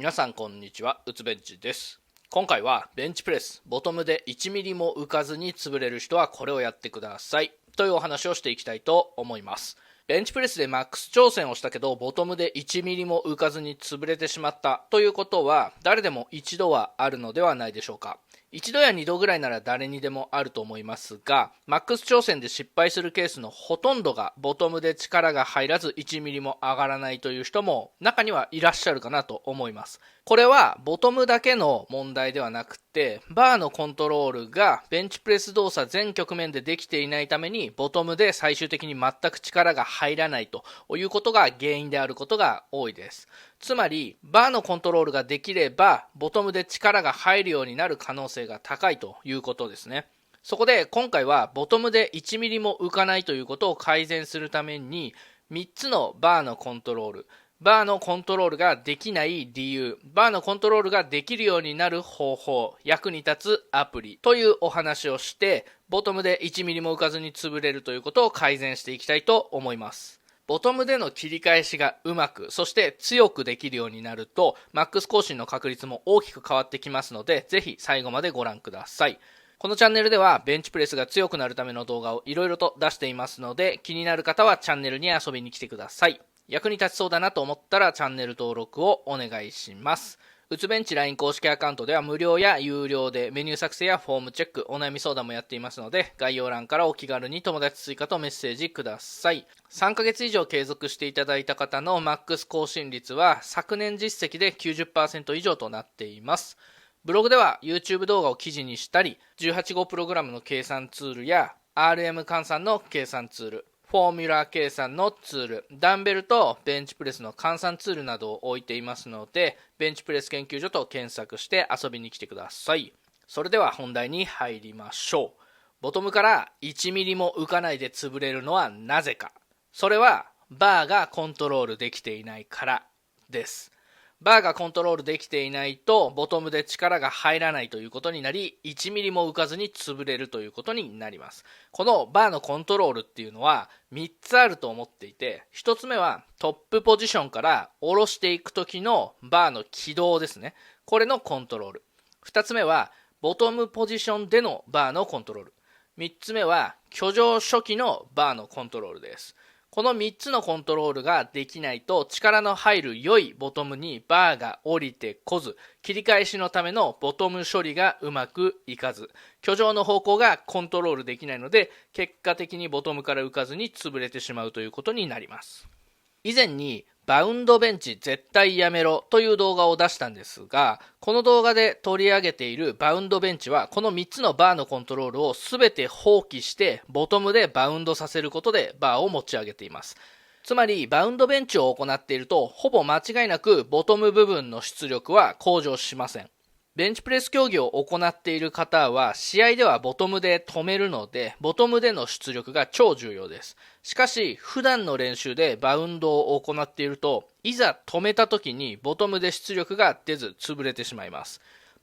皆さんこんにちは、うつベンチです。今回はベンチプレス、ボトムで1ミリも浮かずに潰れる人はこれをやってくださいというお話をしていきたいと思います。ベンチプレスでマックス挑戦をしたけどボトムで1ミリも浮かずに潰れてしまったということは誰でも一度はあるのではないでしょうか。一度や二度ぐらいなら誰にでもあると思いますが、マックス挑戦で失敗するケースのほとんどがボトムで力が入らず1ミリも上がらないという人も中にはいらっしゃるかなと思います。これはボトムだけの問題ではなくて、バーのコントロールがベンチプレス動作全局面でできていないためにボトムで最終的に全く力が入らないということが原因であることが多いです。つまりバーのコントロールができればボトムで力が入るようになる可能性が高いということですね。そこで今回はボトムで1ミリも浮かないということを改善するために3つのバーのコントロール、バーのコントロールができない理由、バーのコントロールができるようになる方法、役に立つアプリというお話をしてボトムで1ミリも浮かずに潰れるということを改善していきたいと思います。ボトムでの切り返しがうまく、そして強くできるようになるとマックス更新の確率も大きく変わってきますので、ぜひ最後までご覧ください。このチャンネルではベンチプレスが強くなるための動画をいろいろと出していますので、気になる方はチャンネルに遊びに来てください。役に立ちそうだなと思ったらチャンネル登録をお願いします。うつベンチ LINE 公式アカウントでは無料や有料でメニュー作成やフォームチェック、お悩み相談もやっていますので、概要欄からお気軽に友達追加とメッセージください。3ヶ月以上継続していただいた方のマックス更新率は昨年実績で 90% 以上となっています。ブログでは YouTube 動画を記事にしたり、18号プログラムの計算ツールや RM 換算の計算ツール、フォーミュラ計算のツール、ダンベルとベンチプレスの換算ツールなどを置いていますので、ベンチプレス研究所と検索して遊びに来てください。それでは本題に入りましょう。ボトムから1ミリも浮かないで潰れるのはなぜか。それはバーがコントロールできていないからです。バーがコントロールできていないとボトムで力が入らないということになり、1ミリも浮かずに潰れるということになります。このバーのコントロールっていうのは3つあると思っていて、1つ目はトップポジションから下ろしていく時のバーの軌道ですね。これのコントロール。2つ目はボトムポジションでのバーのコントロール。3つ目は居上初期のバーのコントロールです。この3つのコントロールができないと力の入る良いボトムにバーが降りてこず、切り返しのためのボトム処理がうまくいかず、居上の方向がコントロールできないので結果的にボトムから浮かずに潰れてしまうということになります。以前にバウンドベンチ絶対やめろという動画を出したんですが、この動画で取り上げているバウンドベンチはこの3つのバーのコントロールを全て放棄してボトムでバウンドさせることでバーを持ち上げています。つまりバウンドベンチを行っているとほぼ間違いなくボトム部分の出力は向上しません。ベンチプレス競技を行っている方は試合ではボトムで止めるのでボトムでの出力が超重要です。しかし普段の練習でバウンドを行っているといざ止めた時にボトムで出力が出ず潰れてしまいます。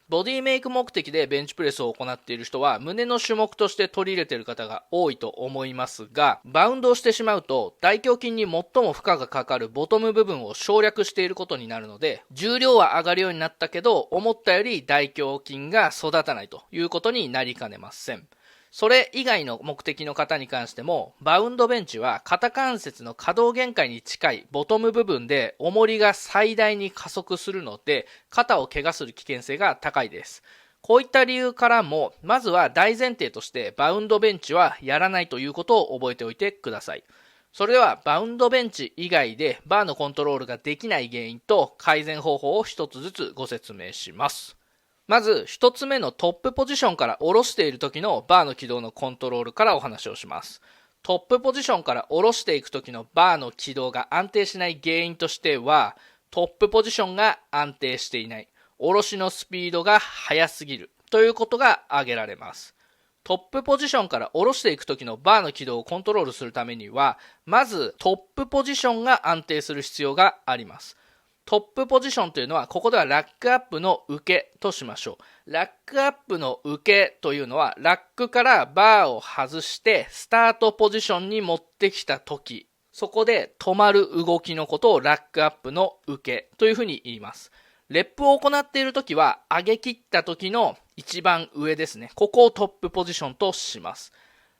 ボディメイク目的でベンチプレスを行っている人は胸の種目として取り入れている方が多いと思いますが、バウンドをしてしまうと大胸筋に最も負荷がかかるボトム部分を省略していることになるので、重量は上がるようになったけど思ったより大胸筋が育たないということになりかねません。それ以外の目的の方に関してもバウンドベンチは肩関節の可動限界に近いボトム部分で重りが最大に加速するので肩を怪我する危険性が高いです。こういった理由からもまずは大前提としてバウンドベンチはやらないということを覚えておいてください。それではバウンドベンチ以外でバーのコントロールができない原因と改善方法を一つずつご説明します。まず一つ目のトップポジションから下ろしている時のバーの軌道のコントロールからお話をします。トップポジションから下ろしていく時のバーの軌道が安定しない原因としては、トップポジションが安定していない、下ろしのスピードが速すぎるということが挙げられます。トップポジションから下ろしていく時のバーの軌道をコントロールするためには、まずトップポジションが安定する必要があります。トップポジションというのはここではラックアップの受けとしましょう。ラックアップの受けというのはラックからバーを外してスタートポジションに持ってきた時、そこで止まる動きのことをラックアップの受けというふうに言います。レップを行っているときは上げ切った時の一番上ですね。ここをトップポジションとします。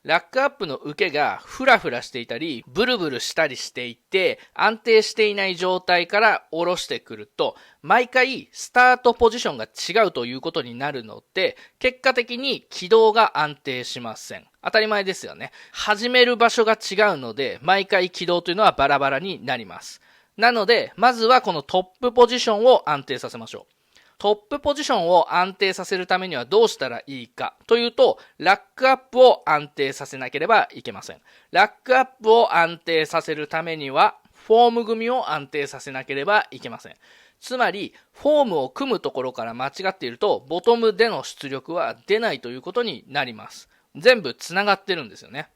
ラックアップの受けがフラフラしていたり、ブルブルしたりしていて、安定していない状態から下ろしてくると、毎回スタートポジションが違うということになるので、結果的に軌道が安定しません。当たり前ですよね。始める場所が違うので、毎回軌道というのはバラバラになります。なので、まずはこのトップポジションを安定させましょう。トップポジションを安定させるためにはどうしたらいいかというと、ラックアップを安定させなければいけません。ラックアップを安定させるためには、フォーム組を安定させなければいけません。つまり、フォームを組むところから間違っていると、ボトムでの出力は出ないということになります。全部つながってるんですよね。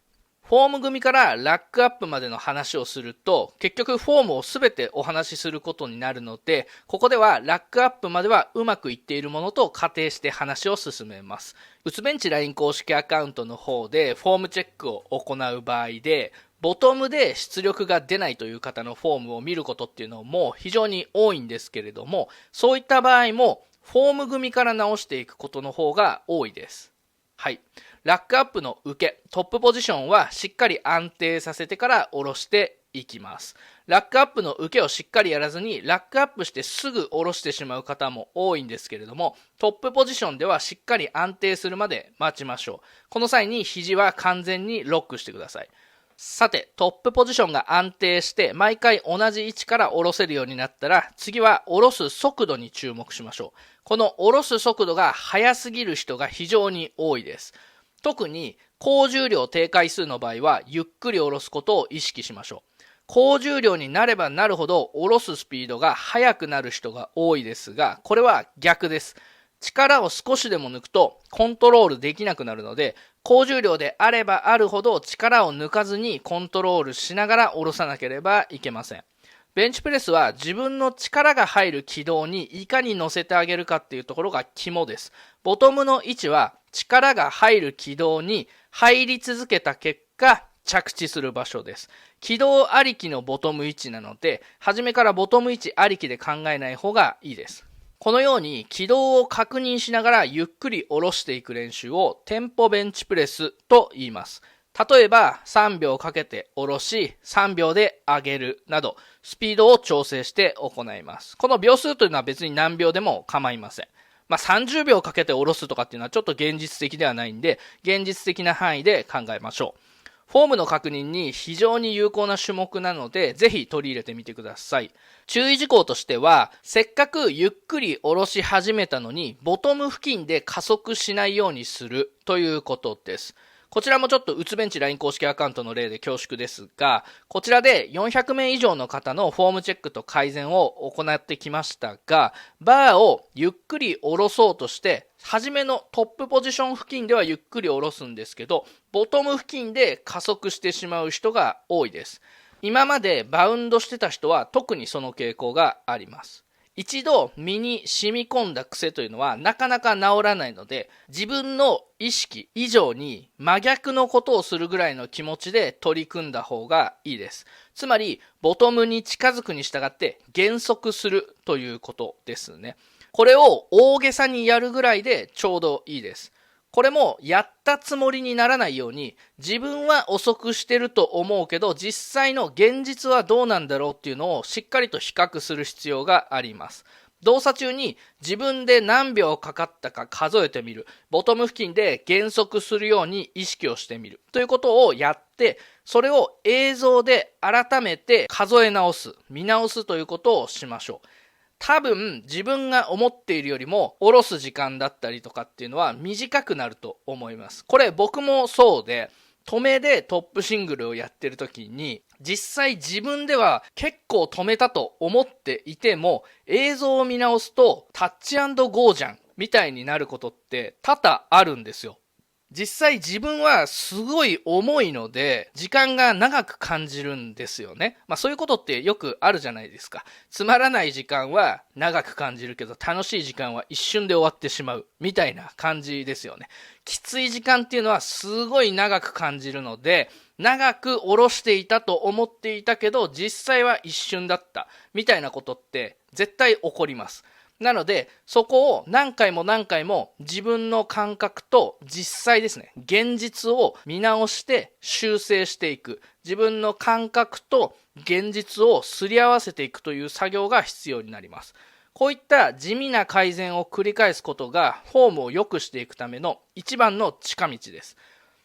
フォーム組からラックアップまでの話をすると、結局フォームをすべてお話しすることになるので、ここではラックアップまではうまくいっているものと仮定して話を進めます。うつべんち LINE 公式アカウントの方でフォームチェックを行う場合で、ボトムで出力が出ないという方のフォームを見ることっていうのも非常に多いんですけれども、そういった場合もフォーム組から直していくことの方が多いです。はい。ラックアップの受け、トップポジションはしっかり安定させてから下ろしていきます。ラックアップの受けをしっかりやらずに、ラックアップしてすぐ下ろしてしまう方も多いんですけれども、トップポジションではしっかり安定するまで待ちましょう。この際に肘は完全にロックしてください。さて、トップポジションが安定して、毎回同じ位置から下ろせるようになったら、次は下ろす速度に注目しましょう。この下ろす速度が速すぎる人が非常に多いです。特に高重量低回数の場合はゆっくり下ろすことを意識しましょう。高重量になればなるほど下ろすスピードが速くなる人が多いですが、これは逆です。力を少しでも抜くとコントロールできなくなるので、高重量であればあるほど力を抜かずにコントロールしながら下ろさなければいけません。ベンチプレスは自分の力が入る軌道にいかに乗せてあげるかっていうところが肝です。ボトムの位置は力が入る軌道に入り続けた結果着地する場所です。軌道ありきのボトム位置なので、初めからボトム位置ありきで考えない方がいいです。このように軌道を確認しながらゆっくり下ろしていく練習をテンポベンチプレスと言います。例えば3秒かけて下ろし3秒で上げるなどスピードを調整して行います。この秒数というのは別に何秒でも構いません。30秒かけて下ろすとかっていうのはちょっと現実的ではないんで、現実的な範囲で考えましょう。フォームの確認に非常に有効な種目なので、ぜひ取り入れてみてください。注意事項としては、せっかくゆっくり下ろし始めたのに、ボトム付近で加速しないようにするということです。こちらもちょっとうつべんち LINE 公式アカウントの例で恐縮ですが、こちらで400名以上の方のフォームチェックと改善を行ってきましたが、バーをゆっくり下ろそうとして、初めのトップポジション付近ではゆっくり下ろすんですけど、ボトム付近で加速してしまう人が多いです。今までバウンドしてた人は特にその傾向があります。一度身に染み込んだ癖というのはなかなか治らないので、自分の意識以上に真逆のことをするぐらいの気持ちで取り組んだ方がいいです。つまりボトムに近づくに従って減速するということですね。これを大げさにやるぐらいでちょうどいいです。これもやったつもりにならないように、自分は遅くしてると思うけど実際の現実はどうなんだろうっていうのをしっかりと比較する必要があります。動作中に自分で何秒かかったか数えてみる、ボトム付近で減速するように意識をしてみるということをやって、それを映像で改めて数え直す、見直すということをしましょう。多分自分が思っているよりも下ろす時間だったりとかっていうのは短くなると思います。これ僕もそうで、止めでトップシングルをやってる時に実際自分では結構止めたと思っていても、映像を見直すとタッチ&ゴーじゃんみたいになることって多々あるんですよ。実際自分はすごい重いので時間が長く感じるんですよね。そういうことってよくあるじゃないですか。つまらない時間は長く感じるけど楽しい時間は一瞬で終わってしまうみたいな感じですよね。きつい時間っていうのはすごい長く感じるので、長く下ろしていたと思っていたけど実際は一瞬だったみたいなことって絶対起こります。なのでそこを何回も何回も自分の感覚と実際ですね、現実を見直して修正していく、自分の感覚と現実をすり合わせていくという作業が必要になります。こういった地味な改善を繰り返すことがフォームを良くしていくための一番の近道です。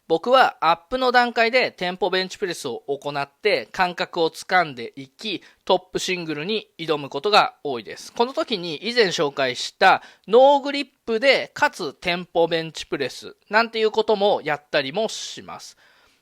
僕はアップの段階でテンポベンチプレスを行って感覚をつかんでいき、トップシングルに挑むことが多いです。この時に以前紹介したノーグリップでかつテンポベンチプレスなんていうこともやったりもします。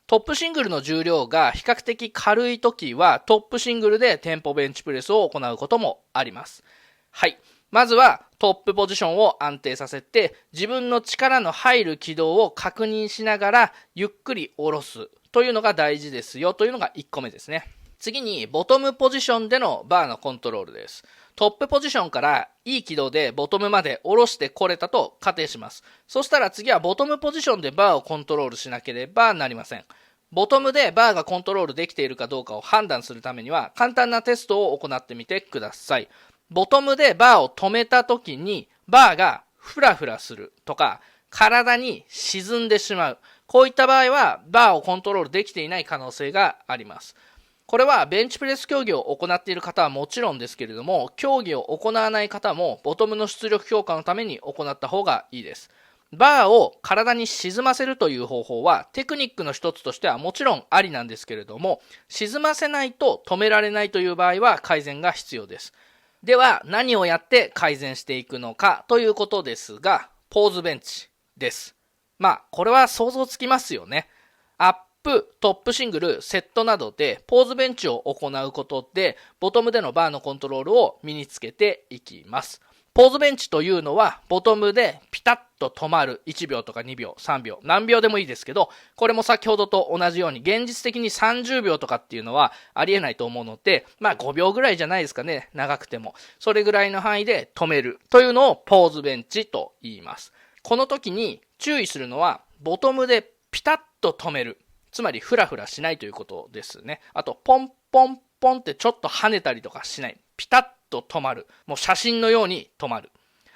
トップシングルの重量が比較的軽い時はトップシングルでテンポベンチプレスを行うこともあります。はい。まずはトップポジションを安定させて自分の力の入る軌道を確認しながらゆっくり下ろすというのが大事ですよというのが1個目ですね。次にボトムポジションでのバーのコントロールです。トップポジションからいい軌道でボトムまで下ろしてこれたと仮定します。そしたら次はボトムポジションでバーをコントロールしなければなりません。ボトムでバーがコントロールできているかどうかを判断するためには簡単なテストを行ってみてください。ボトムでバーを止めた時にバーがフラフラするとか体に沈んでしまう、こういった場合はバーをコントロールできていない可能性があります。これはベンチプレス競技を行っている方はもちろんですけれども、競技を行わない方もボトムの出力強化のために行った方がいいです。バーを体に沈ませるという方法はテクニックの一つとしてはもちろんありなんですけれども、沈ませないと止められないという場合は改善が必要です。では何をやって改善していくのかということですが、ポーズベンチです。これは想像つきますよね。アップ、トップシングル、セットなどでポーズベンチを行うことでボトムでのバーのコントロールを身につけていきます。ポーズベンチというのはボトムでピタッと止まる1秒とか2秒、3秒、何秒でもいいですけど、これも先ほどと同じように現実的に30秒とかっていうのはありえないと思うので、5秒ぐらいじゃないですかね、長くても。それぐらいの範囲で止めるというのをポーズベンチと言います。この時に注意するのはボトムでピタッと止める。つまりフラフラしないということですね。あとポンポンポンってちょっと跳ねたりとかしない。ピタッと止まる。もう写真のように止まる。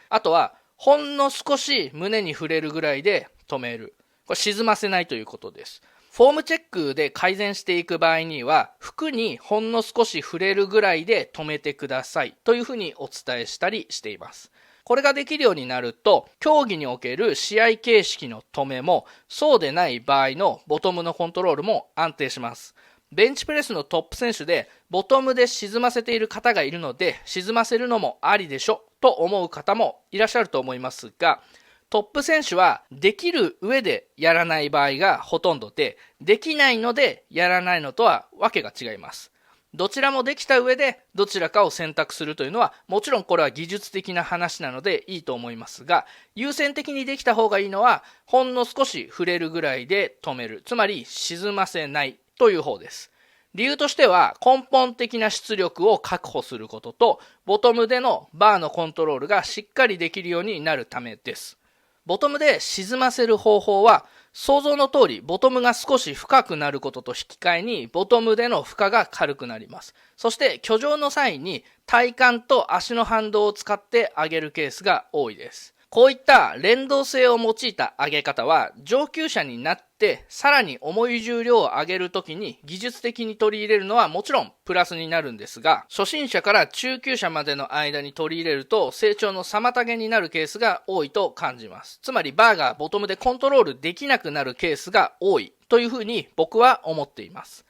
あとはほんの少し胸に触れるぐらいで止める。これ沈ませないということです。フォームチェックで改善していく場合には服にほんの少し触れるぐらいで止めてくださいというふうにお伝えしたりしています。これができるようになると競技における試合形式の止めもそうでない場合のボトムのコントロールも安定します。ベンチプレスのトップ選手でボトムで沈ませている方がいるので沈ませるのもありでしょと思う方もいらっしゃると思いますが、トップ選手はできる上でやらない場合がほとんどで、できないのでやらないのとはわけが違います。どちらもできた上でどちらかを選択するというのはもちろんこれは技術的な話なのでいいと思いますが、優先的にできた方がいいのはほんの少し触れるぐらいで止める、つまり沈ませないという方です。理由としては根本的な出力を確保することとボトムでのバーのコントロールがしっかりできるようになるためです。ボトムで沈ませる方法は想像の通りボトムが少し深くなることと引き換えにボトムでの負荷が軽くなります。そして挙上の際に体幹と足の反動を使って上げるケースが多いです。こういった連動性を用いた上げ方は上級者になってさらに重い重量を上げるときに技術的に取り入れるのはもちろんプラスになるんですが、初心者から中級者までの間に取り入れると成長の妨げになるケースが多いと感じます。つまりバーがボトムでコントロールできなくなるケースが多いというふうに僕は思っています。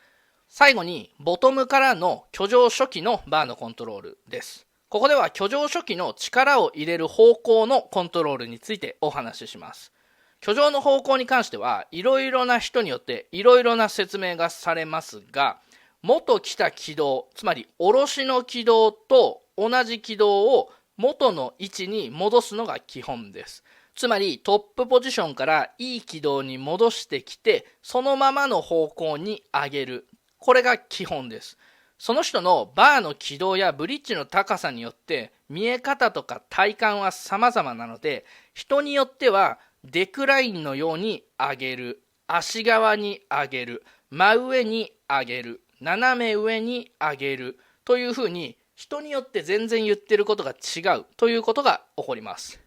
最後にボトムからの挙上初期のバーのコントロールです。ここでは挙上初期の力を入れる方向のコントロールについてお話しします。挙上の方向に関してはいろいろな人によっていろいろな説明がされますが、元来た軌道、つまり下ろしの軌道と同じ軌道を元の位置に戻すのが基本です。つまりトップポジションからいい軌道に戻してきてそのままの方向に上げる。これが基本です。その人のバーの軌道やブリッジの高さによって見え方とか体感は様々なので、人によってはデクラインのように上げる、足側に上げる、真上に上げる、斜め上に上げるというふうに人によって全然言ってることが違うということが起こります。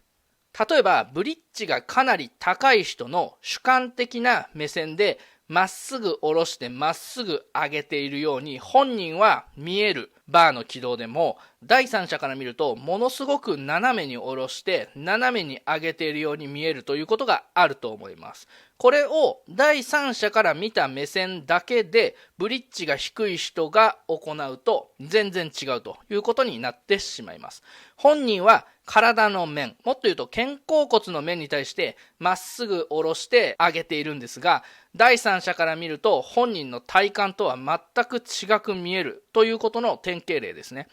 例えばブリッジがかなり高い人の主観的な目線でまっすぐ下ろしてまっすぐ上げているように本人は見えるバーの軌道でも、第三者から見るとものすごく斜めに下ろして斜めに上げているように見えるということがあると思います。これを第三者から見た目線だけでブリッジが低い人が行うと全然違うということになってしまいます。本人は体の面、もっと言うと肩甲骨の面に対してまっすぐ下ろして上げているんですが、第三者から見ると本人の体感とは全く違く見えるということの典型例ですね。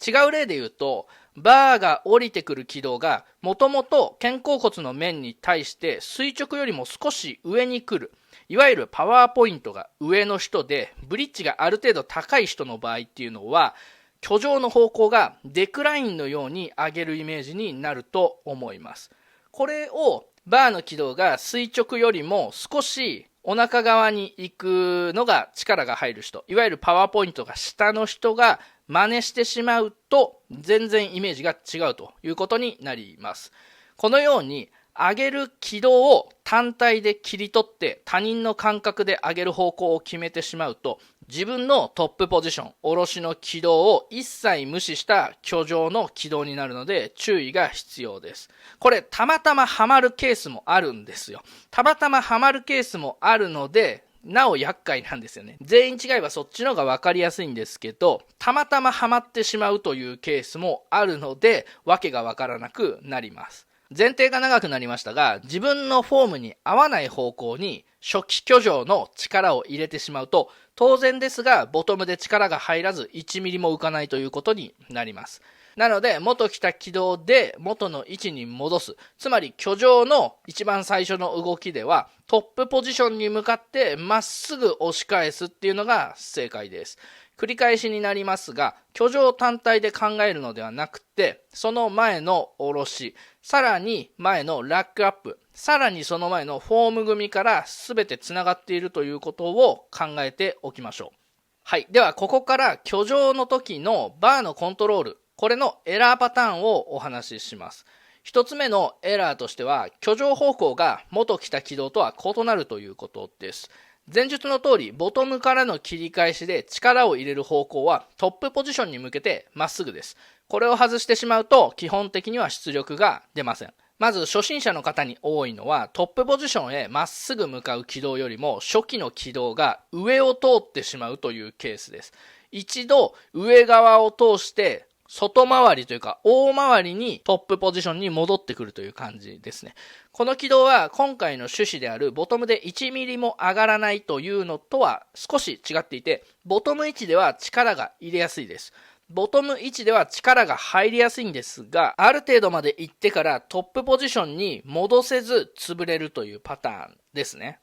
違う例で言うと、バーが降りてくる軌道がもともと肩甲骨の面に対して垂直よりも少し上に来る、いわゆるパワーポイントが上の人でブリッジがある程度高い人の場合っていうのは、居上の方向がデクラインのように上げるイメージになると思います。これをバーの軌道が垂直よりも少しお腹側に行くのが力が入る人、いわゆるパワーポイントが下の人が真似してしまうと全然イメージが違うということになります。このように上げる軌道を単体で切り取って他人の感覚で上げる方向を決めてしまうと、自分のトップポジション、下ろしの軌道を一切無視した居上の軌道になるので注意が必要です。これたまたまハマるケースもあるんですよ。たまたまハマるケースもあるのでなお厄介なんですよね。全員違えばそっちの方が分かりやすいんですけど、たまたまハマってしまうというケースもあるので訳が分からなくなります。前提が長くなりましたが、自分のフォームに合わない方向に初期居上の力を入れてしまうと、当然ですがボトムで力が入らず1ミリも浮かないということになります。なので元来た軌道で元の位置に戻す、つまり居上の一番最初の動きではトップポジションに向かってまっすぐ押し返すっていうのが正解です。繰り返しになりますが、居上単体で考えるのではなくて、その前の下ろし、さらに前のラックアップ、さらにその前のフォーム組みから全てつながっているということを考えておきましょう。はい。ではここから居上の時のバーのコントロール、これのエラーパターンをお話しします。一つ目のエラーとしては、居上方向が元来た軌道とは異なるということです。前述の通り、ボトムからの切り返しで力を入れる方向はトップポジションに向けてまっすぐです。これを外してしまうと基本的には出力が出ません。まず初心者の方に多いのは、トップポジションへまっすぐ向かう軌道よりも初期の軌道が上を通ってしまうというケースです。一度上側を通して外回りというか大回りにトップポジションに戻ってくるという感じですね。この軌道は今回の趣旨であるボトムで1ミリも上がらないというのとは少し違っていて、ボトム位置では力が入れやすいです。ボトム位置では力が入りやすいんですが、ある程度まで行ってからトップポジションに戻せず潰れるというパターンですね。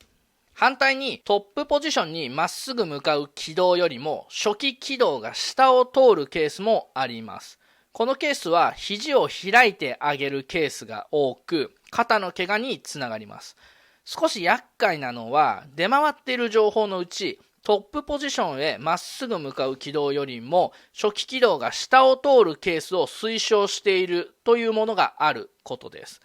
反対にトップポジションにまっすぐ向かう軌道よりも初期軌道が下を通るケースもあります。このケースは肘を開いて上げるケースが多く、肩の怪我につながります。少し厄介なのは、出回っている情報のうちトップポジションへまっすぐ向かう軌道よりも初期軌道が下を通るケースを推奨しているというものがあることです。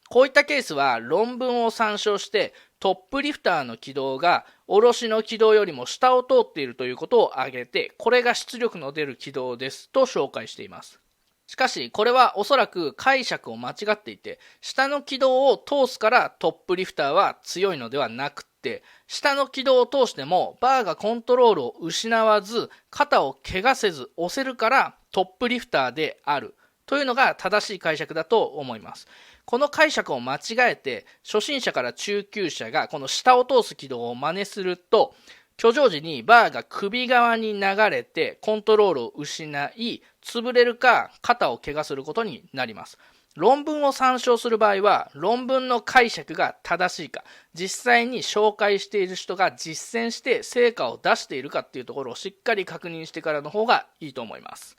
こういったケースは論文を参照してトップリフターの軌道が下ろしの軌道よりも下を通っているということを挙げて、これが出力の出る軌道ですと紹介しています。しかしこれはおそらく解釈を間違っていて、下の軌道を通すからトップリフターは強いのではなくて、下の軌道を通してもバーがコントロールを失わず肩を怪我せず押せるからトップリフターであるというのが正しい解釈だと思います。この解釈を間違えて初心者から中級者がこの下を通す軌道を真似すると、居上時にバーが首側に流れてコントロールを失い潰れるか肩を怪我することになります。論文を参照する場合は論文の解釈が正しいか、実際に紹介している人が実践して成果を出しているかっていうところをしっかり確認してからの方がいいと思います。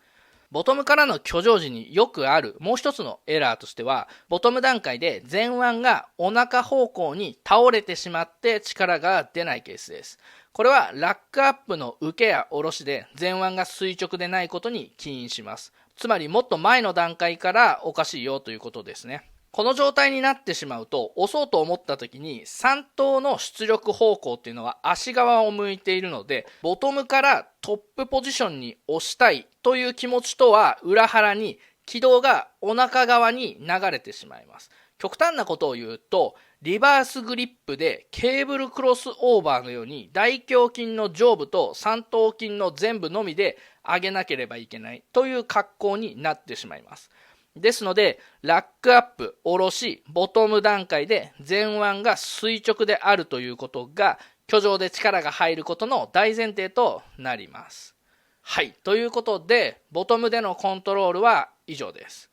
ボトムからの居上時によくあるもう一つのエラーとしては、ボトム段階で前腕がお腹方向に倒れてしまって力が出ないケースです。これはラックアップの受けや下ろしで前腕が垂直でないことに起因します。つまりもっと前の段階からおかしいよということですね。この状態になってしまうと、押そうと思った時に3頭の出力方向っていうのは足側を向いているので、ボトムからトップポジションに押したいという気持ちとは裏腹に軌道がお腹側に流れてしまいます。極端なことを言うと、リバースグリップでケーブルクロスオーバーのように大胸筋の上部と三頭筋の前部のみで上げなければいけないという格好になってしまいます。ですので、ラックアップ、下ろし、ボトム段階で前腕が垂直であるということが、挙上で力が入ることの大前提となります。はい。ということで、ボトムでのコントロールは以上です。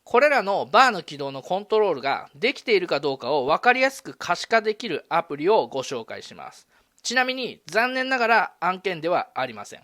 これらのバーの軌道のコントロールができているかどうかを分かりやすく可視化できるアプリをご紹介します。ちなみに、残念ながら案件ではありません。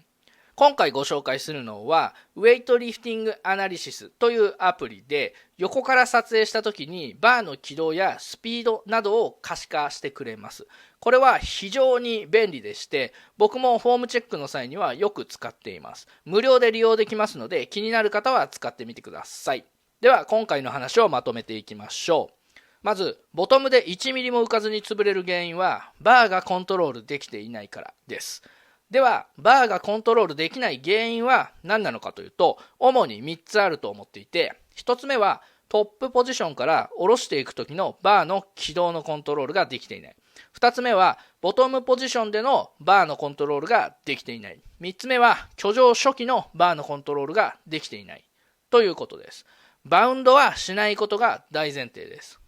今回ご紹介するのはウェイトリフティングアナリシスというアプリで、横から撮影した時にバーの軌道やスピードなどを可視化してくれます。これは非常に便利でして、僕もフォームチェックの際にはよく使っています。無料で利用できますので、気になる方は使ってみてください。では今回の話をまとめていきましょう。まずボトムで1ミリも浮かずに潰れる原因はバーがコントロールできていないからです。ではバーがコントロールできない原因は何なのかというと、主に3つあると思っていて、1つ目はトップポジションから下ろしていく時のバーの軌道のコントロールができていない。2つ目はボトムポジションでのバーのコントロールができていない。3つ目は挙上初期のバーのコントロールができていないということです。バウンドはしないことが大前提です。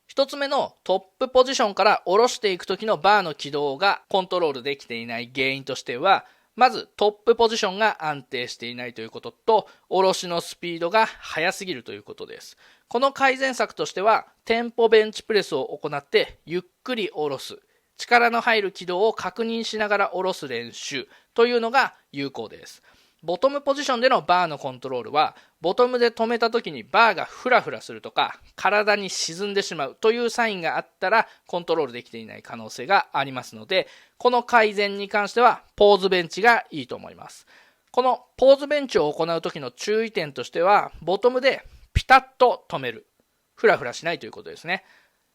一つ目のトップポジションから下ろしていく時のバーの軌道がコントロールできていない原因としては、まずトップポジションが安定していないということと、下ろしのスピードが速すぎるということです。この改善策としては、テンポベンチプレスを行ってゆっくり下ろす、力の入る軌道を確認しながら下ろす練習というのが有効です。ボトムポジションでのバーのコントロールは、ボトムで止めた時にバーがフラフラするとか、体に沈んでしまうというサインがあったらコントロールできていない可能性がありますので、この改善に関してはポーズベンチがいいと思います。このポーズベンチを行う時の注意点としては、ボトムでピタッと止める。フラフラしないということですね。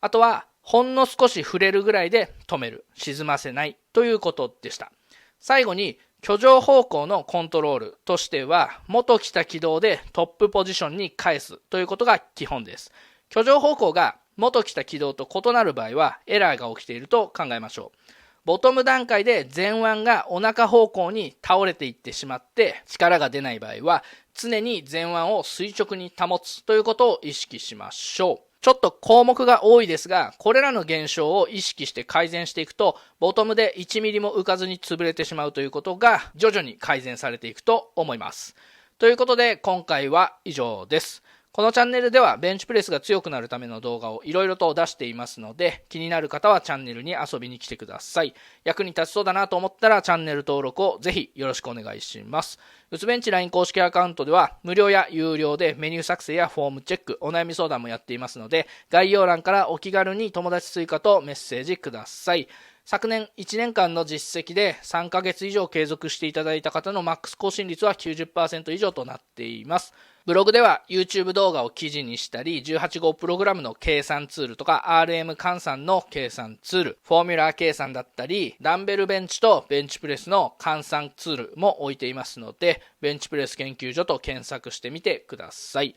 あとは、ほんの少し触れるぐらいで止める。沈ませないということでした。最後に、挙上方向のコントロールとしては、元来た軌道でトップポジションに返すということが基本です。挙上方向が元来た軌道と異なる場合はエラーが起きていると考えましょう。ボトム段階で前腕がお腹方向に倒れていってしまって力が出ない場合は、常に前腕を垂直に保つということを意識しましょう。ちょっと項目が多いですが、これらの現象を意識して改善していくと、ボトムで1ミリも浮かずに潰れてしまうということが徐々に改善されていくと思います。ということで今回は以上です。このチャンネルではベンチプレスが強くなるための動画をいろいろと出していますので、気になる方はチャンネルに遊びに来てください。役に立ちそうだなと思ったらチャンネル登録をぜひよろしくお願いします。うつベンチ LINE 公式アカウントでは無料や有料でメニュー作成やフォームチェック、お悩み相談もやっていますので、概要欄からお気軽に友達追加とメッセージください。昨年1年間の実績で3ヶ月以上継続していただいた方のマックス更新率は 90% 以上となっています。ブログでは YouTube 動画を記事にしたり、18号プログラムの計算ツールとか RM 換算の計算ツール、フォーミュラー計算だったり、ダンベルベンチとベンチプレスの換算ツールも置いていますので、ベンチプレス研究所と検索してみてください。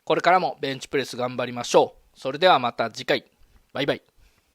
これからもベンチプレス頑張りましょう。それではまた次回。バイバイ。